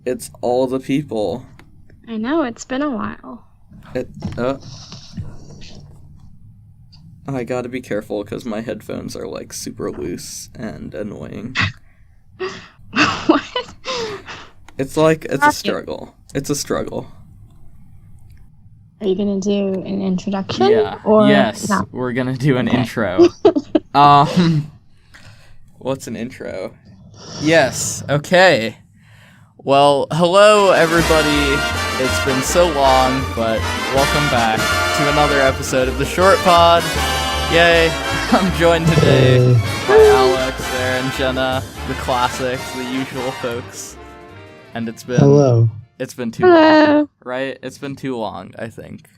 It's all the people. I know, it's been a while. I gotta be careful because my headphones are like super loose and annoying. What? It's a struggle. It's a struggle. Are you gonna do an introduction? Yeah. Yes, no? we're gonna do an intro. What's an intro? Yes, okay. Well, hello everybody. It's been so long, but welcome back to another episode of the Shortpod. Yay! I'm joined today by Alex, there, and Jenna, the classics, the usual folks. And it's been too long, right? It's been too long, I think.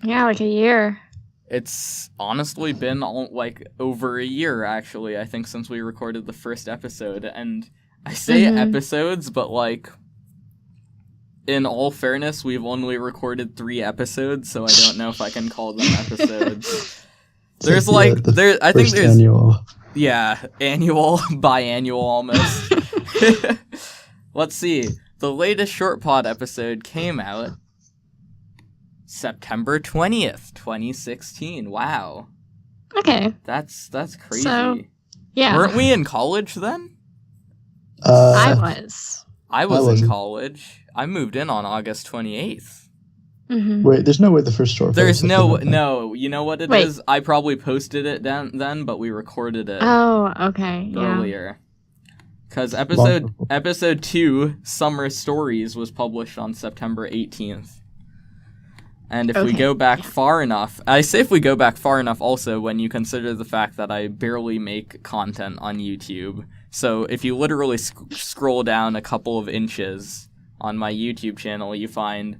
Yeah, like a year. It's honestly been over a year, actually, I think, since we recorded the first episode. And I say episodes, but in all fairness, we've only recorded 3 episodes, so I don't know if I can call them episodes. There's I think there's annual. Yeah, annual, biannual almost. Let's see. The latest Shortpod episode came out September 20th, 2016. Wow. Okay. That's crazy. So, yeah. Weren't we in college then? I was. I was in college. I moved in on August 28th. Mm-hmm. Wait, there's no way the first Shortpod. There's no. You know what it is? I probably posted it then, but we recorded it. Oh, okay. Earlier. Because episode 2, Summer Stories, was published on September 18th. And if we go back far enough, I say if we go back far enough also when you consider the fact that I barely make content on YouTube. So if you literally scroll down a couple of inches on my YouTube channel, you find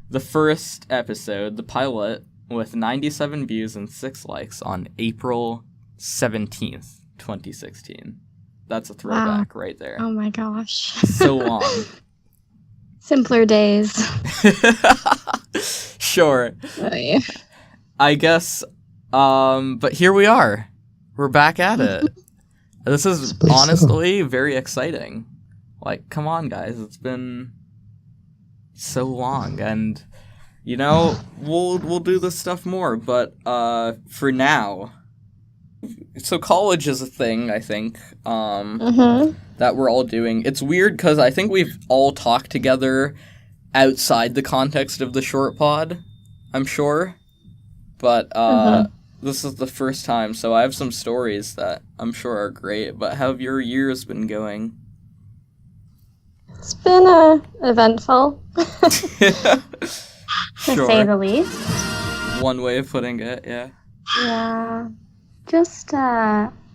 the first episode, the pilot, with 97 views and 6 likes on April 17th, 2016. That's a throwback right there. Oh my gosh. So long. Simpler days. Sure. Oh, yeah. I guess, but here we are. We're back at it. This is honestly very exciting. Come on, guys. It's been so long, and, we'll do this stuff more, but, for now... So college is a thing, I think, that we're all doing. It's weird because I think we've all talked together outside the context of the Shortpod, I'm sure. But this is the first time, so I have some stories that I'm sure are great. But how have your years been going? It's been eventful, to Sure. say the least. One way of putting it, yeah. Yeah. Just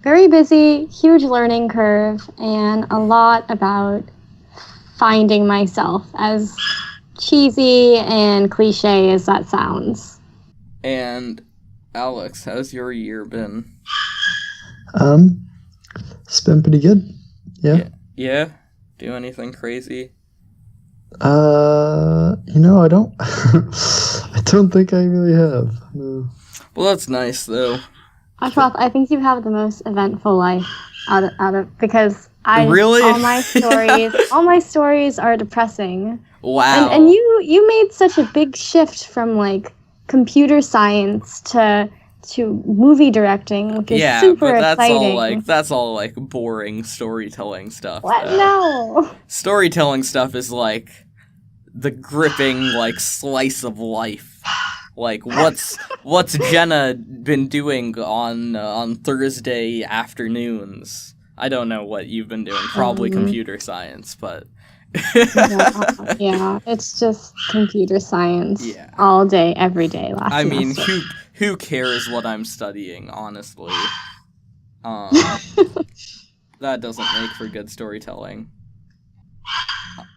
very busy, huge learning curve, and a lot about finding myself, as cheesy and cliche as that sounds. And Alex, how's your year been? It's been pretty good. Yeah. Yeah? Do anything crazy? I don't I don't think I really have. No. Well, that's nice though. Blashwath, I think you have the most eventful life out of because Really? all my stories are depressing. Wow. And you made such a big shift from computer science to movie directing, which is super exciting. That's all boring storytelling stuff. What? No. Storytelling stuff is the gripping slice of life. What's Jenna been doing on Thursday afternoons? I don't know what you've been doing. Probably computer science, but yeah, it's just computer science all day, every day. I mean, who cares what I'm studying? Honestly, that doesn't make for good storytelling.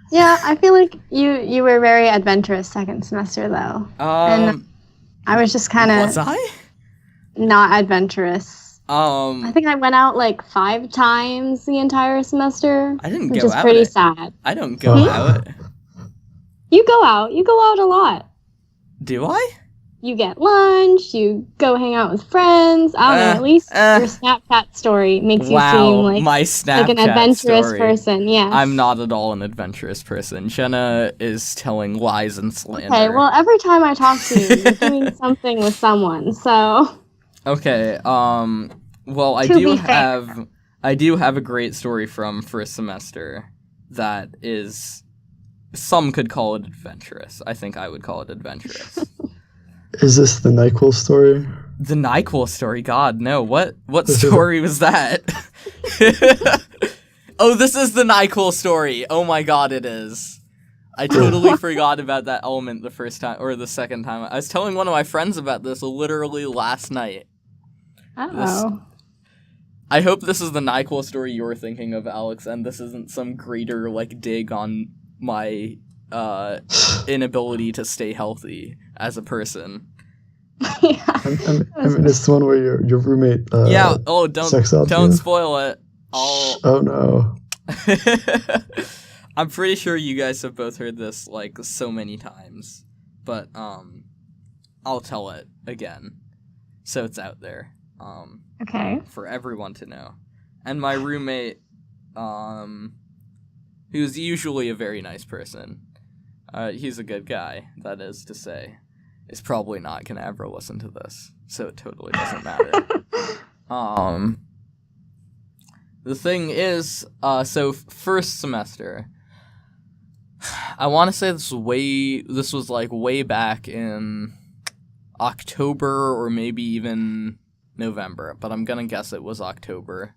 Yeah, I feel like you were very adventurous second semester though. And I was just kind of... Was I? Not adventurous. I think I went out 5 times the entire semester. I didn't go out. Which is pretty sad. I don't go out. You go out. You go out a lot. Do I? you get lunch, you go hang out with friends. I don't know, at least your Snapchat story makes you seem like, my Snapchat like an adventurous story. person, yes. I'm not at all an adventurous person. Jenna is telling lies and slander. Okay, well, every time I talk to you, you're doing something with someone, so... Okay, well, I do have a great story from first semester that is... Some could call it adventurous. I think I would call it adventurous. Is this the Nyquil story? The Nyquil story? God, no. What story was that? Oh, this is the Nyquil story. Oh my god, it is. I totally forgot about that element the first time, or the second time. I was telling one of my friends about this literally last night. Uh-oh. I hope this is the Nyquil story you're thinking of, Alex, and this isn't some greater, like, dig on my inability to stay healthy as a person. Yeah. I mean, it's the one where your roommate. Don't spoil it. Oh no. I'm pretty sure you guys have both heard this like so many times, but I'll tell it again, so it's out there. Okay. For everyone to know. And my roommate, who's usually a very nice person, he's a good guy, that is to say, is probably not going to ever listen to this, so it totally doesn't matter. The thing is, so first semester, I want to say this was like way back in October or maybe even November, but I'm going to guess it was October.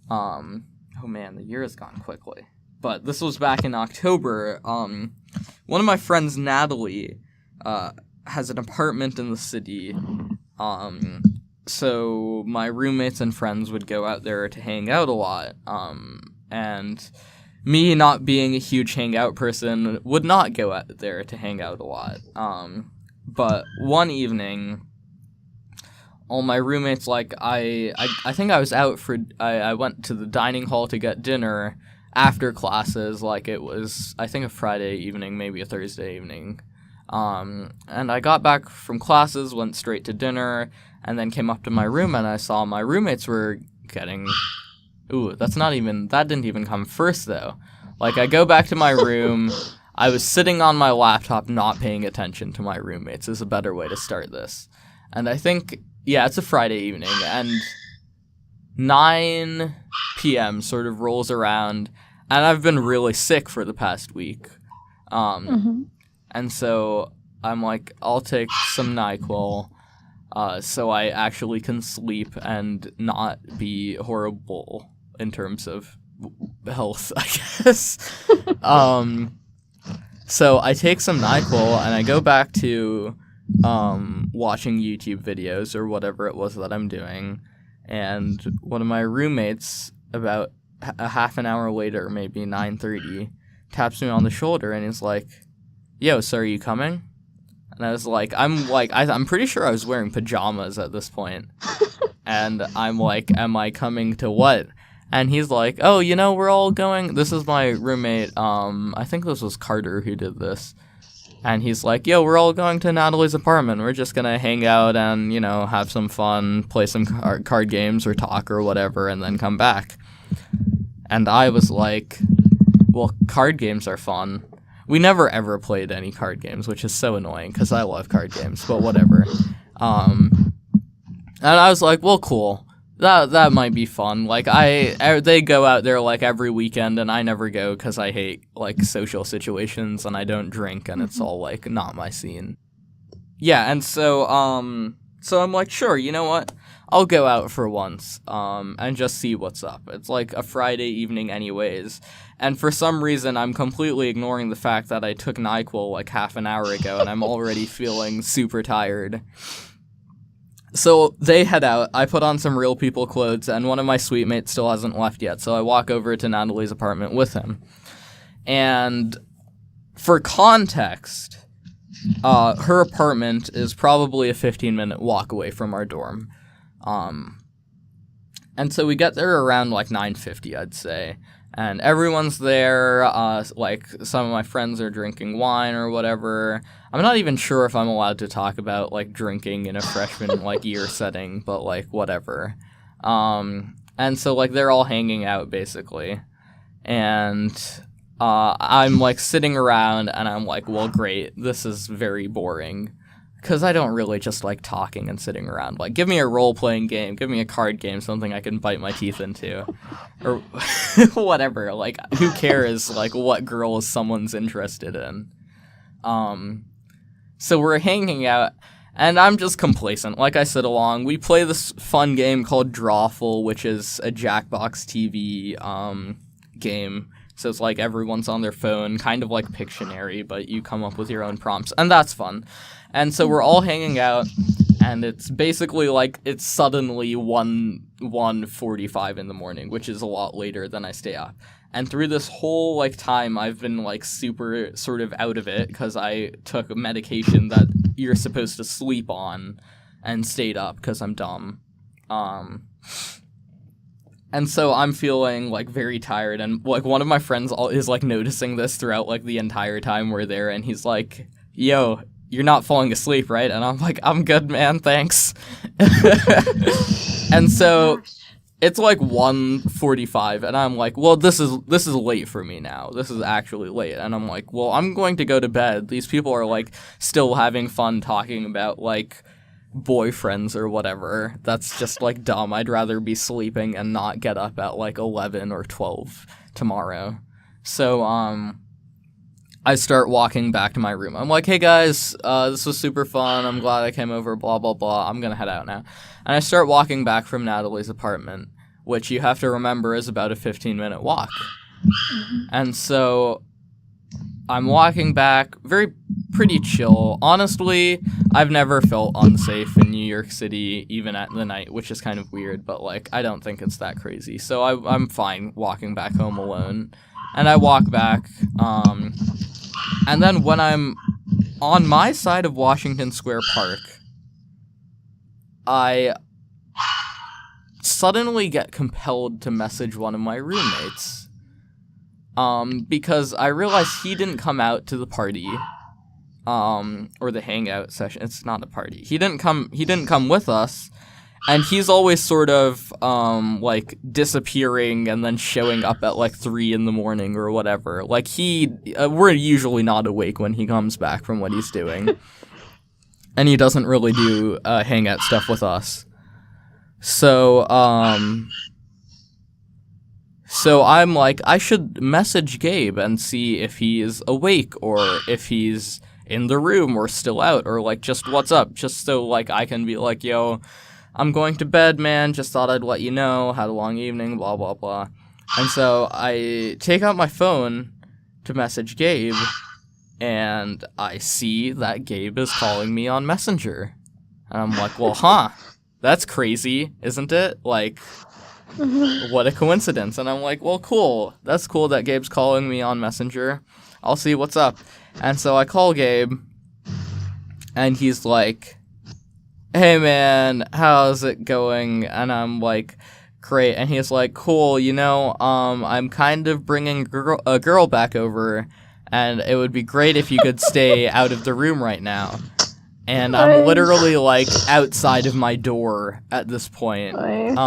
Oh man, the year has gone quickly. But this was back in October. One of my friends, Natalie, has an apartment in the city. So my roommates and friends would go out there to hang out a lot. And me not being a huge hangout person would not go out there to hang out a lot. But one evening, all my roommates, like, I think I was out for, I went to the dining hall to get dinner after classes, like it was, I think, a Friday evening, maybe a Thursday evening. And I got back from classes, went straight to dinner, and then came up to my room, and I saw my roommates were getting... Ooh, that didn't even come first, though. Like, I go back to my room, I was sitting on my laptop not paying attention to my roommates, is a better way to start this. And I think, yeah, it's a Friday evening, and 9 p.m. sort of rolls around, and I've been really sick for the past week. And so I'm like, I'll take some Nyquil, so I actually can sleep and not be horrible in terms of health, I guess. So I take some Nyquil, and I go back to watching YouTube videos or whatever it was that I'm doing, and one of my roommates, about a half an hour later, maybe 9:30, taps me on the shoulder and is like, "Yo, so are you coming?" And I was like, I'm pretty sure I was wearing pajamas at this point. And I'm like, am I coming to what? And he's like, oh, we're all going, this is my roommate, I think this was Carter who did this. And he's like, yo, we're all going to Natalie's apartment. We're just gonna hang out and, have some fun, play some card games or talk or whatever, and then come back. And I was like, well, card games are fun. We never ever played any card games, which is so annoying because I love card games, but whatever. And I was like, well, cool. That might be fun. Like, they go out there like every weekend, and I never go because I hate like social situations and I don't drink, and it's all like not my scene. Yeah, and so I'm like, sure, you know what? I'll go out for once, and just see what's up. It's like a Friday evening anyways, and for some reason I'm completely ignoring the fact that I took Nyquil like half an hour ago, and I'm already feeling super tired. So they head out, I put on some real people clothes, and one of my suite mates still hasn't left yet, so I walk over to Natalie's apartment with him. And for context, her apartment is probably a 15-minute walk away from our dorm. And so we get there around like 9:50, I'd say. And everyone's there, like, some of my friends are drinking wine or whatever. I'm not even sure if I'm allowed to talk about, like, drinking in a freshman, like, year setting, but, like, whatever. And so, like, they're all hanging out, basically. And I'm, like, sitting around, and I'm like, well, great, this is very boring. Because I don't really just like talking and sitting around. Like, give me a role-playing game, give me a card game, something I can bite my teeth into. Or whatever. Like, who cares, like, what girl someone's interested in? So we're hanging out, and I'm just complacent. Like, I sit along. We play this fun game called Drawful, which is a Jackbox TV game. So it's like everyone's on their phone, kind of like Pictionary, but you come up with your own prompts, and that's fun. And so we're all hanging out, and it's basically like it's suddenly 1:45 in the morning, which is a lot later than I stay up. And through this whole like time, I've been like super sort of out of it because I took a medication that you're supposed to sleep on and stayed up because I'm dumb. And so I'm feeling, like, very tired, and, like, one of my friends is, like, noticing this throughout, like, the entire time we're there, and he's like, yo, you're not falling asleep, right? And I'm like, I'm good, man, thanks. And so it's, like, 1:45, and I'm like, well, this is late for me now. This is actually late. And I'm like, well, I'm going to go to bed. These people are, like, still having fun talking about, like, boyfriends or whatever. That's just like dumb. I'd rather be sleeping and not get up at like 11 or 12 tomorrow. So I start walking back to my room. I'm like, hey guys, this was super fun. I'm glad I came over, blah blah blah. I'm gonna head out now. And I start walking back from Natalie's apartment, which you have to remember is about a 15-minute walk. And so I'm walking back, pretty chill. Honestly, I've never felt unsafe in New York City, even at the night, which is kind of weird, but, like, I don't think it's that crazy. So I'm fine walking back home alone. And I walk back, and then when I'm on my side of Washington Square Park, I suddenly get compelled to message one of my roommates. Because I realized he didn't come out to the party, or the hangout session. It's not a party. He didn't come with us, and he's always sort of, like, disappearing and then showing up at, like, 3 in the morning or whatever. Like, we're usually not awake when he comes back from what he's doing. And he doesn't really do, hangout stuff with us. So I'm like, I should message Gabe and see if he's awake or if he's in the room or still out or, like, just what's up, just so, like, I can be like, yo, I'm going to bed, man, just thought I'd let you know, had a long evening, blah, blah, blah. And so I take out my phone to message Gabe, and I see that Gabe is calling me on Messenger. And I'm like, well, that's crazy, isn't it? Like, what a coincidence. And I'm like, well, cool. That's cool that Gabe's calling me on Messenger. I'll see what's up. And so I call Gabe, and he's like, hey, man, how's it going? And I'm like, great. And he's like, cool, I'm kind of bringing a girl back over, and it would be great if you could stay out of the room right now. And I'm literally, like, outside of my door at this point. And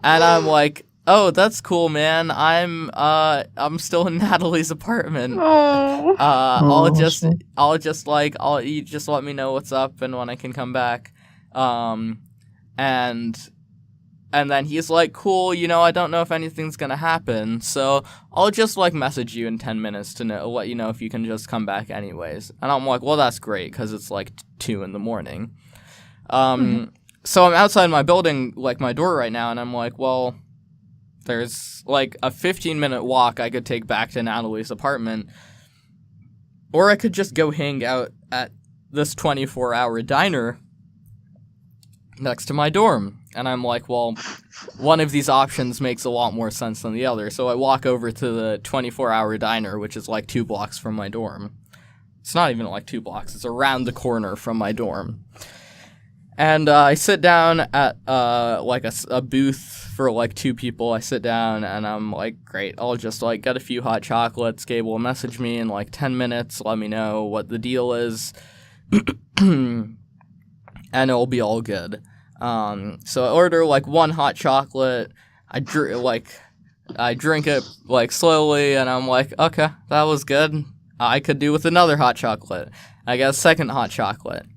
I'm like, oh, that's cool, man. I'm still in Natalie's apartment. You just let me know what's up and when I can come back. And then he's like, cool, I don't know if anything's gonna happen, so I'll just, like, message you in 10 minutes to let you know if you can just come back anyways. And I'm like, well, that's great, because it's, like, 2 in the morning. So I'm outside my building, like, my door right now, and I'm like, well, there's, like, a 15-minute walk I could take back to Natalie's apartment, or I could just go hang out at this 24-hour diner next to my dorm. And I'm like, well, one of these options makes a lot more sense than the other. So I walk over to the 24-hour diner, which is like 2 blocks from my dorm. It's not even like 2 blocks. It's around the corner from my dorm. And I sit down at like a booth for like 2 people. I sit down and I'm like, great, I'll just like get a few hot chocolates. Gabe will message me in like 10 minutes, let me know what the deal is, and it'll be all good. So I order like 1 hot chocolate. I drink it like slowly, and I'm like, okay, that was good. I could do with another hot chocolate. I get a second hot chocolate.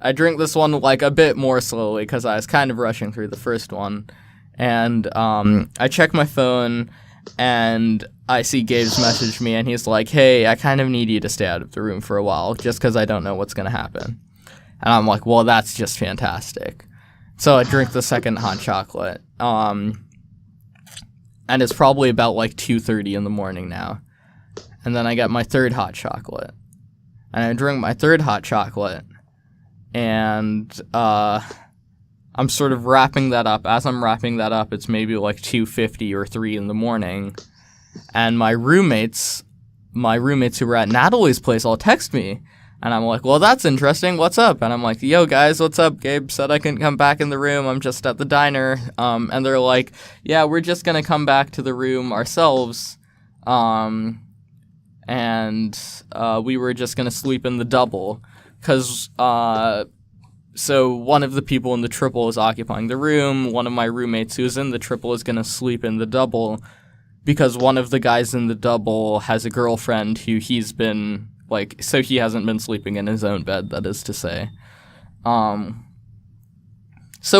I drink this one like a bit more slowly because I was kind of rushing through the first one. And I check my phone and I see Gabe's message me and he's like, hey, I kind of need you to stay out of the room for a while just because I don't know what's going to happen. And I'm like, well, that's just fantastic. So I drink the second hot chocolate. And it's probably about like 2:30 in the morning now. And then I get my third hot chocolate. And I drink my third hot chocolate. And I'm sort of wrapping that up. As I'm wrapping that up, it's maybe like 2:50 or 3 in the morning. And my roommates who were at Natalie's place all text me. And I'm like, well, that's interesting. What's up? And I'm like, yo, guys, what's up? Gabe said I couldn't come back in the room. I'm just at the diner. And they're like, yeah, we're just going to come back to the room ourselves. And we were just going to sleep in the double. Because, so one of the people in the triple is occupying the room. One of my roommates who's in the triple is going to sleep in the double because one of the guys in the double has a girlfriend who he's been, like, so he hasn't been sleeping in his own bed, that is to say. So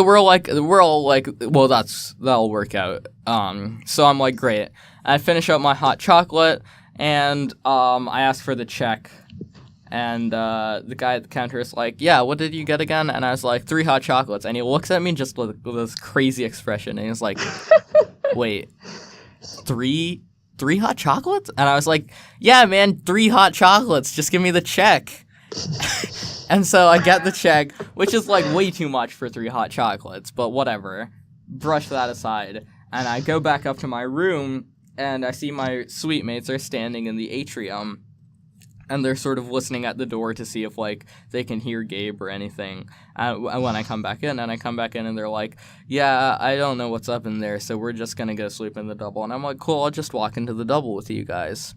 we're all like, well, that'll work out. So I'm like, great. I finish up my hot chocolate and I ask for the check. And the guy at the counter is like, yeah, what did you get again? And I was like, 3 hot chocolates. And he looks at me just with this crazy expression. And he's like, wait, 3 hot chocolates? And I was like, yeah, man, 3 hot chocolates. Just give me the check. And so I get the check, which is like way too much for 3 hot chocolates. But whatever. Brush that aside. And I go back up to my room. And I see my suite mates are standing in the atrium. And they're sort of listening at the door to see if, like, they can hear Gabe or anything. When I come back in, and they're like, yeah, I don't know what's up in there, so we're just going to go sleep in the double. And I'm like, cool, I'll just walk into the double with you guys.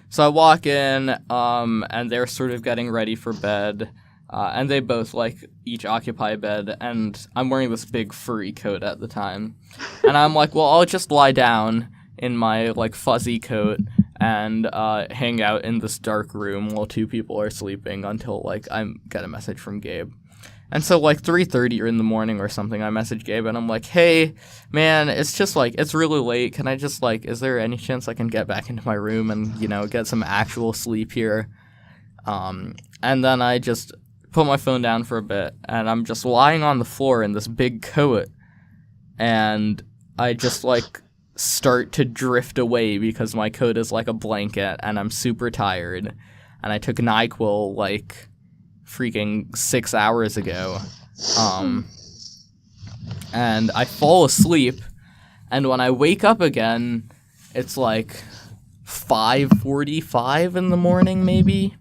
So I walk in, and they're sort of getting ready for bed. And they both, like, each occupy a bed. And I'm wearing this big furry coat at the time. And I'm like, well, I'll just lie down in my, like, fuzzy coat and hang out in this dark room while 2 people are sleeping until, like, I get a message from Gabe. And so, like, 3:30 in the morning or something, I message Gabe, and I'm like, hey, man, it's just, like, it's really late. Can I just, like, is there any chance I can get back into my room and, you know, get some actual sleep here? And then I just put my phone down for a bit, and I'm just lying on the floor in this big coat, and I just, like, start to drift away because my coat is like a blanket and I'm super tired. And I took Nyquil like freaking 6 hours ago. And I fall asleep, and when I wake up again, it's like 5:45 in the morning maybe.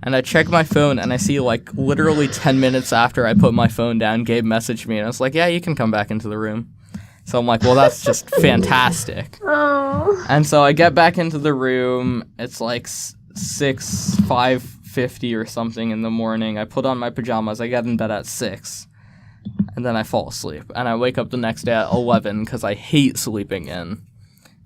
And I check my phone and I see like literally 10 minutes after I put my phone down, Gabe messaged me and I was like, yeah, you can come back into the room. So I'm like, well, that's just fantastic. Oh. And so I get back into the room. It's like 5:50 or something in the morning. I put on my pajamas. I get in bed at 6. And then I fall asleep. And I wake up the next day at 11 because I hate sleeping in.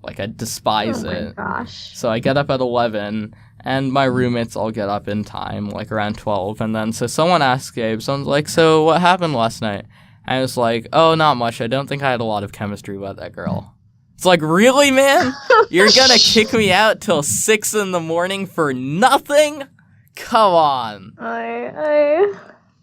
Like, I despise it. Oh, my gosh. So I get up at 11, and my roommates all get up in time, like around 12. And then so someone asks Gabe, someone's like, so what happened last night? I was like, oh, not much. I don't think I had a lot of chemistry with that girl. It's like, really, man? You're gonna kick me out till 6 in the morning for nothing? Come on.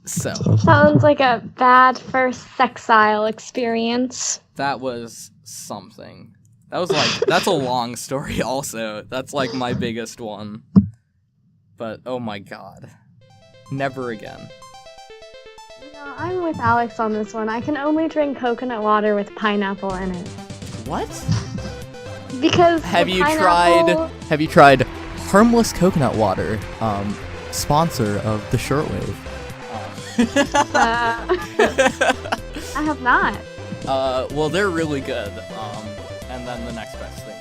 So. Sounds like a bad first sexile experience. That was something. That was like, that's a long story also. That's like my biggest one. But, oh my god. Never again. I'm with Alex on this one. I can only drink coconut water with pineapple in it. What? Because have you tried harmless coconut water? Sponsor of the Shortwave. I have not. Well, they're really good. And then the next best thing